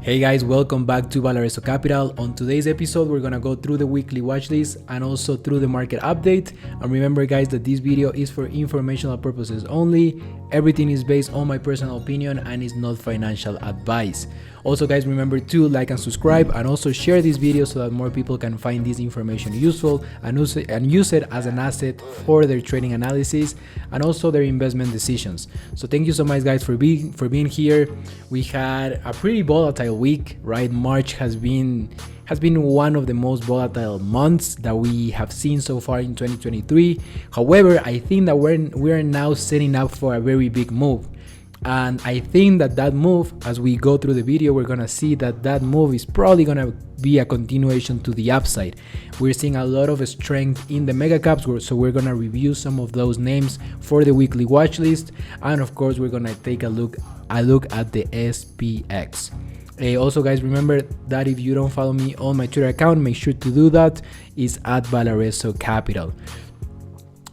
Hey guys, welcome back to Valareso Capital. On today's episode, we're gonna go through the weekly watch list and also through the market update. And remember guys that this video is for informational purposes only. Everything is based on my personal opinion and is not financial advice. Also guys, remember to like and subscribe and also share this video so that more people can find this information useful and use it as an asset for their trading analysis and also their investment decisions. So thank you so much guys for being here. We had a pretty volatile week, right? March has been one of the most volatile months that we have seen so far in 2023. However, I think that we're now setting up for a very big move. And I think that move, as we go through the video, we're gonna see that move is probably gonna be a continuation to the upside. We're seeing a lot of strength in the mega caps, so we're gonna review some of those names for the weekly watch list, and of course we're gonna take a look at the SPX. Also guys, remember that if you don't follow me on my Twitter account, make sure to do that. It's at Valareso Capital.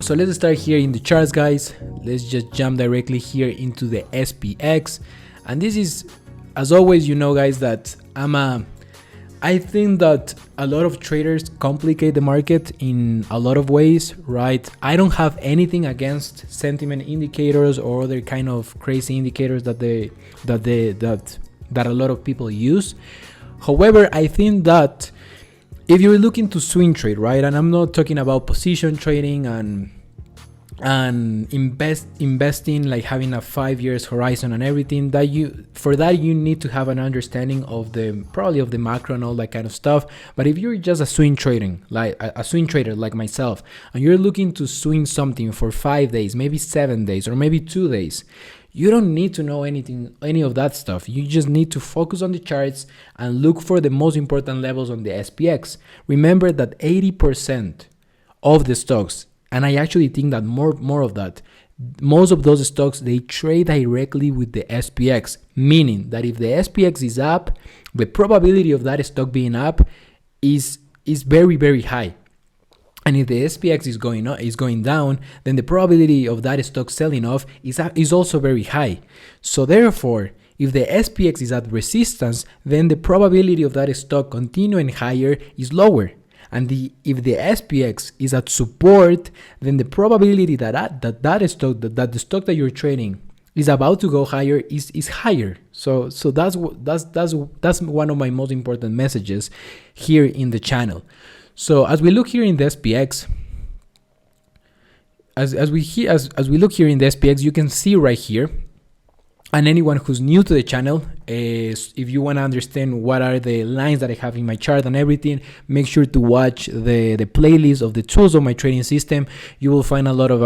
So let's start here in the charts guys. Let's just jump directly here into the SPX. And this is, as always, you know guys, that I think that a lot of traders complicate the market in a lot of ways, right? I don't have anything against sentiment indicators or other kind of crazy indicators that a lot of people use. However, I think that if you're looking to swing trade, right, and I'm not talking about position trading and investing like having a 5 years horizon and everything, that you need to have an understanding of probably of the macro and all that kind of stuff. But if you're just a swing trader like myself, and you're looking to swing something for 5 days, maybe 7 days, or maybe 2 days, you don't need to know any of that stuff. You just need to focus on the charts and look for the most important levels on the SPX. Remember that 80% of the stocks, and I actually think that more of that, most of those stocks, they trade directly with the SPX, meaning that if the SPX is up, the probability of that stock being up is very, very high. And if the SPX is going down, then the probability of that stock selling off is also very high. So therefore, if the SPX is at resistance, then the probability of that stock continuing higher is lower. And if the SPX is at support, then the probability that the stock that you're trading is about to go higher is higher. So that's one of my most important messages here in the channel. So as we look here in the SPX, as we look here in the SPX, you can see right here, and anyone who's new to the channel, if you want to understand what are the lines that I have in my chart and everything, make sure to watch the playlist of the tools of my trading system. You will find a lot of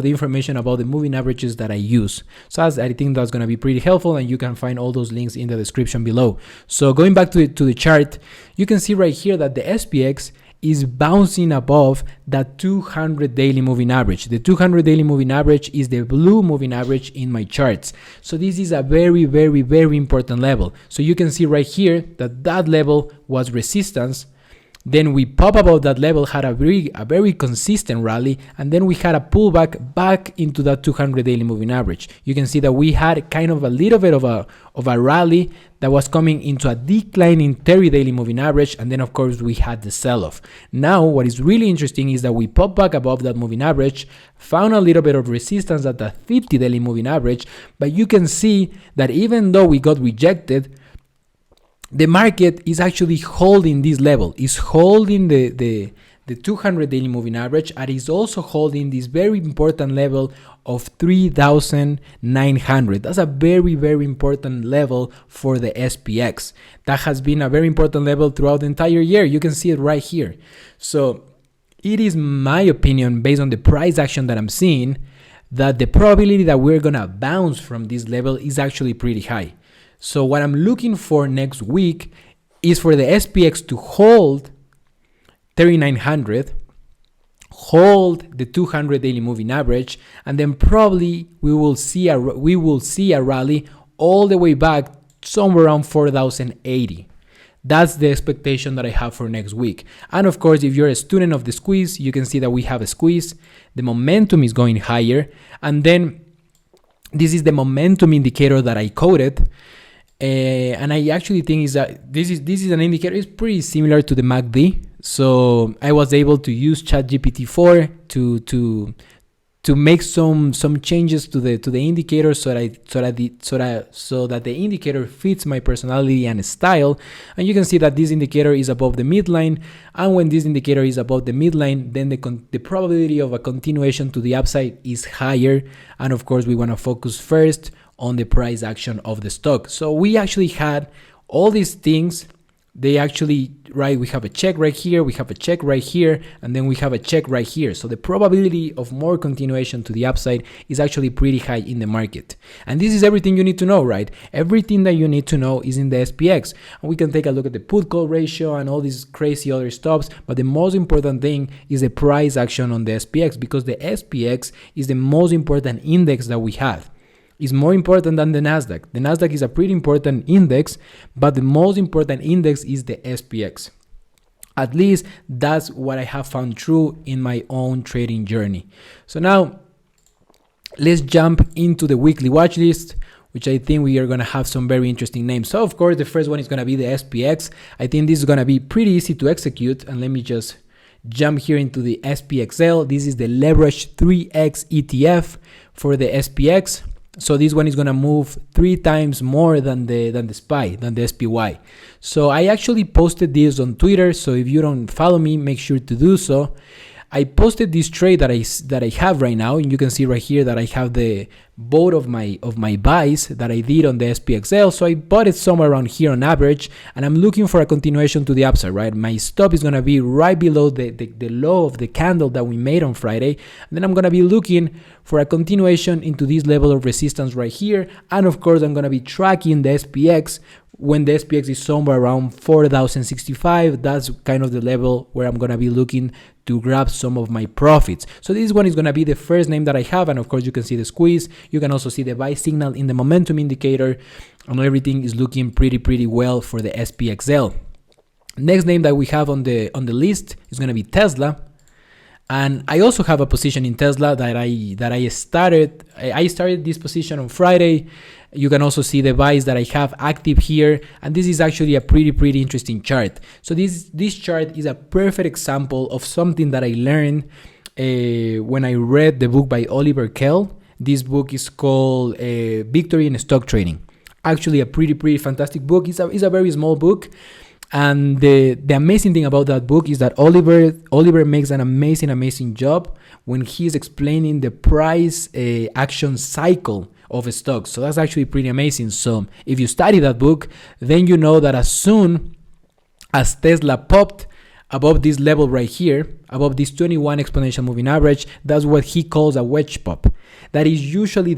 the information about the moving averages that I use. So I think that's going to be pretty helpful, and you can find all those links in the description below. So going back to the chart, you can see right here that the SPX is bouncing above that 200 daily moving average. The 200 daily moving average is the blue moving average in my charts. So this is a very, very, very important level. So you can see right here that level was resistance. Then we pop above that level, had a very consistent rally, and then we had a pullback back into that 200 daily moving average. You can see that we had kind of a little bit of a rally that was coming into a decline in 30 daily moving average, and then of course we had the sell-off. Now what is really interesting is that we pop back above that moving average, found a little bit of resistance at the 50 daily moving average, but you can see that even though we got rejected, the market is actually holding this level, is holding the 200 daily moving average, and is also holding this very important level of 3,900. That's a very, very important level for the SPX. That has been a very important level throughout the entire year. You can see it right here. So it is my opinion, based on the price action that I'm seeing, that the probability that we're gonna bounce from this level is actually pretty high. So what I'm looking for next week is for the SPX to hold 3,900, hold the 200 daily moving average, and then probably we will see a rally all the way back somewhere around 4,080. That's the expectation that I have for next week. And of course, if you're a student of the squeeze, you can see that we have a squeeze. The momentum is going higher, and then this is the momentum indicator that I coded. And I actually think is that this is an indicator. It's pretty similar to the MACD. So I was able to use ChatGPT-4 to make some changes to the indicator so that the indicator fits my personality and style. And you can see that this indicator is above the midline, and when this indicator is above the midline, then the probability of a continuation to the upside is higher. And of course, we want to focus first on the price action of the stock. So we actually had all these things. They actually, right, we have a check right here, we have a check right here, and then we have a check right here. So the probability of more continuation to the upside is actually pretty high in the market. And this is everything you need to know, right? Everything that you need to know is in the SPX. And we can take a look at the put call ratio and all these crazy other stuffs, but the most important thing is the price action on the SPX, because the SPX is the most important index that we have. Is more important than the Nasdaq. The Nasdaq is a pretty important index, but the most important index is the SPX. At least that's what I have found true in my own trading journey. So now let's jump into the weekly watch list, which I think we are going to have some very interesting names. So of course, the first one is going to be the SPX. I think this is going to be pretty easy to execute. And let me just jump here into the SPXL. This is the leverage 3x ETF for the SPX. So this one is gonna move 3 times more than the SPY. So I actually posted this on Twitter. So if you don't follow me, make sure to do so. I posted this trade that I have right now, and you can see right here that I have the both of my buys that I did on the SPXL. So I bought it somewhere around here on average, and I'm looking for a continuation to the upside, right? My stop is gonna be right below the low of the candle that we made on Friday, and then I'm gonna be looking for a continuation into this level of resistance right here. And of course, I'm gonna be tracking the SPX when the SPX is somewhere around 4,065. That's kind of the level where I'm gonna be looking to grab some of my profits. So this one is gonna be the first name that I have, and of course you can see the squeeze. You can also see the buy signal in the momentum indicator, and everything is looking pretty well for the SPXL. Next name that we have on the list is gonna be Tesla. And I also have a position in Tesla that I started. I started this position on Friday. You can also see the buys that I have active here, and this is actually a pretty interesting chart. So this chart is a perfect example of something that I learned when I read the book by Oliver Kell. This book is called Victory in Stock Trading. Actually, a pretty fantastic book. It's a very small book. And the amazing thing about that book is that Oliver makes an amazing job when he's explaining the price action cycle of a stock. So that's actually pretty amazing. So if you study that book, then you know that as soon as Tesla popped above this level right here, above this 21 exponential moving average, that's what he calls a wedge pop. That is usually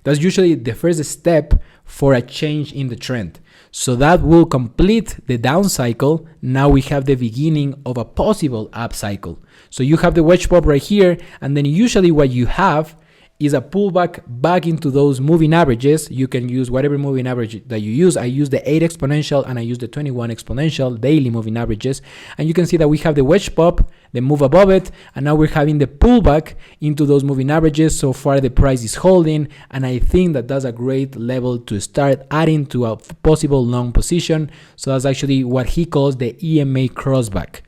that's usually the first step for a change in the trend. So that will complete the down cycle. Now we have the beginning of a possible up cycle. So you have the wedge pop right here, and then usually what you have is a pullback back into those moving averages. You can use whatever moving average that you use. I use the 8 exponential and I use the 21 exponential daily moving averages. And you can see that we have the wedge pop, the move above it, and now we're having the pullback into those moving averages. So far the price is holding, and I think that that's a great level to start adding to a possible long position. So that's actually what he calls the EMA crossback,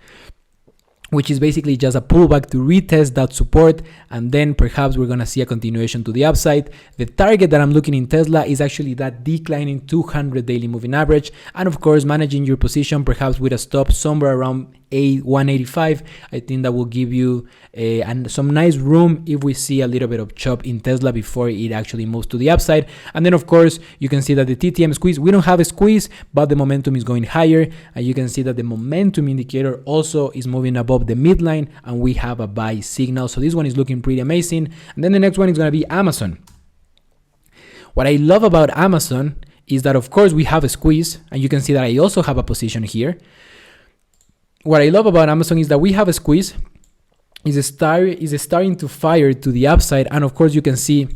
which is basically just a pullback to retest that support, and then perhaps we're gonna see a continuation to the upside. The target that I'm looking in Tesla is actually that declining 200 daily moving average, and of course managing your position perhaps with a stop somewhere around 185. I think that will give you some nice room if we see a little bit of chop in Tesla before it actually moves to the upside. And then of course you can see that the TTM squeeze, we don't have a squeeze, but the momentum is going higher, and you can see that the momentum indicator also is moving above the midline, and we have a buy signal. So this one is looking pretty amazing. And then the next one is going to be Amazon. What I love about Amazon is that of course we have a squeeze, and you can see that I also have a position here. What I love about Amazon is that we have a squeeze, is starting to fire to the upside, and of course you can see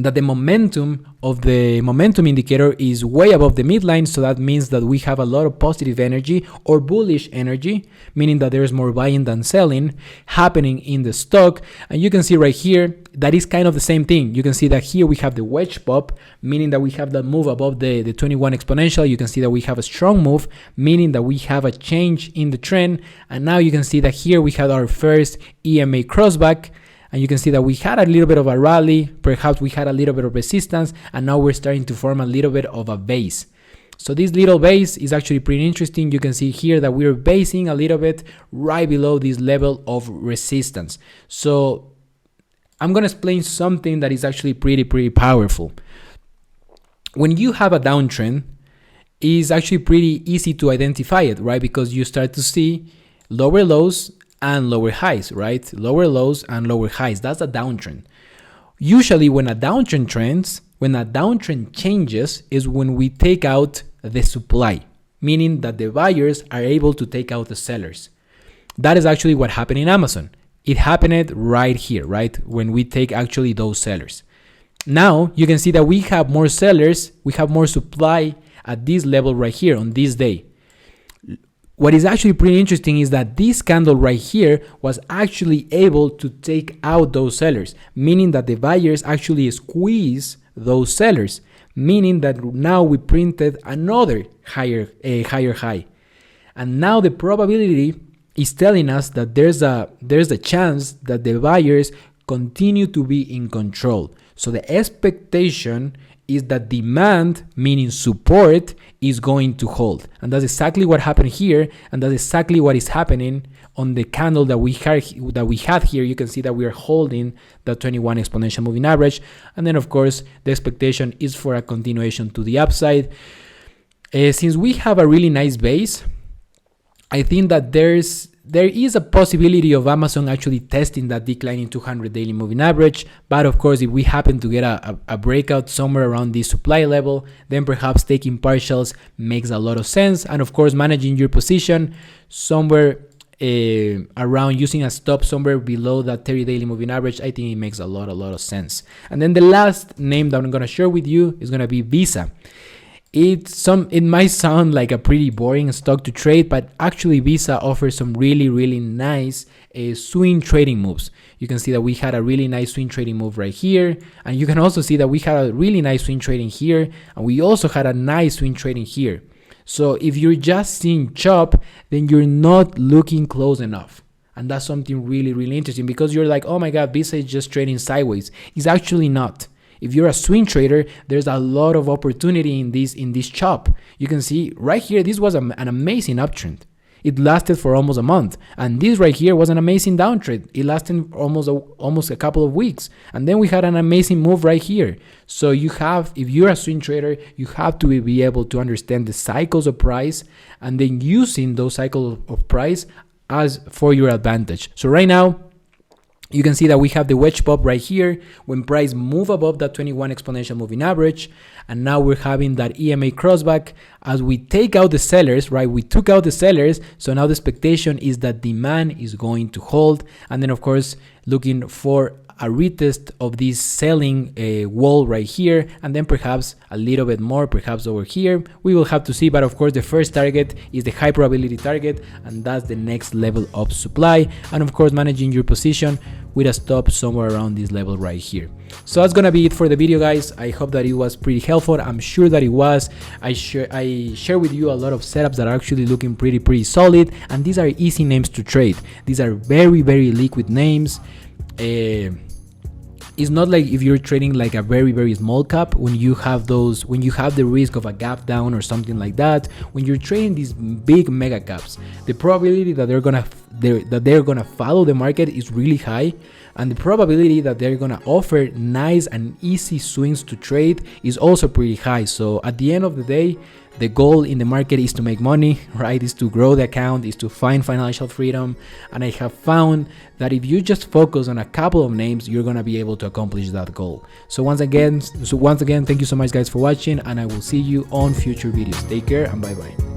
that the momentum of the momentum indicator is way above the midline. So that means that we have a lot of positive energy or bullish energy, meaning that there's more buying than selling happening in the stock. And you can see right here that is kind of the same thing. You can see that here we have the wedge pop, meaning that we have that move above the 21 exponential. You can see that we have a strong move, meaning that we have a change in the trend. And now you can see that here we had our first EMA crossback. And you can see that we had a little bit of a rally, perhaps we had a little bit of resistance, and now we're starting to form a little bit of a base. So this little base is actually pretty interesting. You can see here that we're basing a little bit right below this level of resistance. So I'm going to explain something that is actually pretty powerful. When you have a downtrend, it's actually pretty easy to identify it, right? Because you start to see lower lows and lower highs, right? Lower lows and lower highs. That's a downtrend. Usually when a downtrend changes is when we take out the supply, meaning that the buyers are able to take out the sellers. That is actually what happened in Amazon. It happened right here, right? When we take actually those sellers. Now you can see that we have more sellers, we have more supply at this level right here on this day. What is actually pretty interesting is that this candle right here was actually able to take out those sellers, meaning that the buyers actually squeeze those sellers, meaning that now we printed another higher high. And now the probability is telling us that there's a chance that the buyers continue to be in control. So the expectation is that demand, meaning support, is going to hold. And that's exactly what happened here. And that's exactly what is happening on the candle that we had here. You can see that we are holding the 21 exponential moving average. And then, of course, the expectation is for a continuation to the upside. Since we have a really nice base, I think that there is a possibility of Amazon actually testing that declining 200 daily moving average. But of course, if we happen to get a breakout somewhere around this supply level, then perhaps taking partials makes a lot of sense. And of course, managing your position somewhere around using a stop somewhere below that 30 daily moving average, I think it makes a lot of sense. And then the last name that I'm going to share with you is going to be Visa. It might sound like a pretty boring stock to trade, but actually Visa offers some really nice swing trading moves. You can see that we had a really nice swing trading move right here, and you can also see that we had a really nice swing trading here, and we also had a nice swing trading here. So if you're just seeing chop, then you're not looking close enough. And that's something really interesting, because you're like, oh my god, Visa is just trading sideways. It's actually not. If you're a swing trader, there's a lot of opportunity in this chop. You can see right here, this was an amazing uptrend. It lasted for almost a month. And this right here was an amazing downtrend. It lasted almost a couple of weeks. And then we had an amazing move right here. So if you're a swing trader, you have to be able to understand the cycles of price and then using those cycles of price as for your advantage. So right now, you can see that we have the wedge pop right here when price move above that 21 exponential moving average. And now we're having that EMA crossback as we take out the sellers, right? We took out the sellers. So now the expectation is that demand is going to hold. And then, of course, looking for a retest of this selling wall right here, and then perhaps a little bit more, perhaps over here. We will have to see, but of course the first target is the high probability target, and that's the next level of supply. And of course managing your position with a stop somewhere around this level right here. So that's gonna be it for the video, guys. I hope that it was pretty helpful. I'm sure that it was. I share with you a lot of setups that are actually looking pretty solid, and these are easy names to trade. These are very liquid names. It's not like if you're trading like a very small cap, when you have the risk of a gap down or something like that. When you're trading these big mega caps, the probability that they're gonna follow the market is really high, and the probability that they're gonna offer nice and easy swings to trade is also pretty high. So at the end of the day, the goal in the market is to make money, right? Is to grow the account, is to find financial freedom. And I have found that if you just focus on a couple of names, you're gonna be able to accomplish that goal. So once again, thank you so much, guys, for watching, and I will see you on future videos. Take care and bye bye.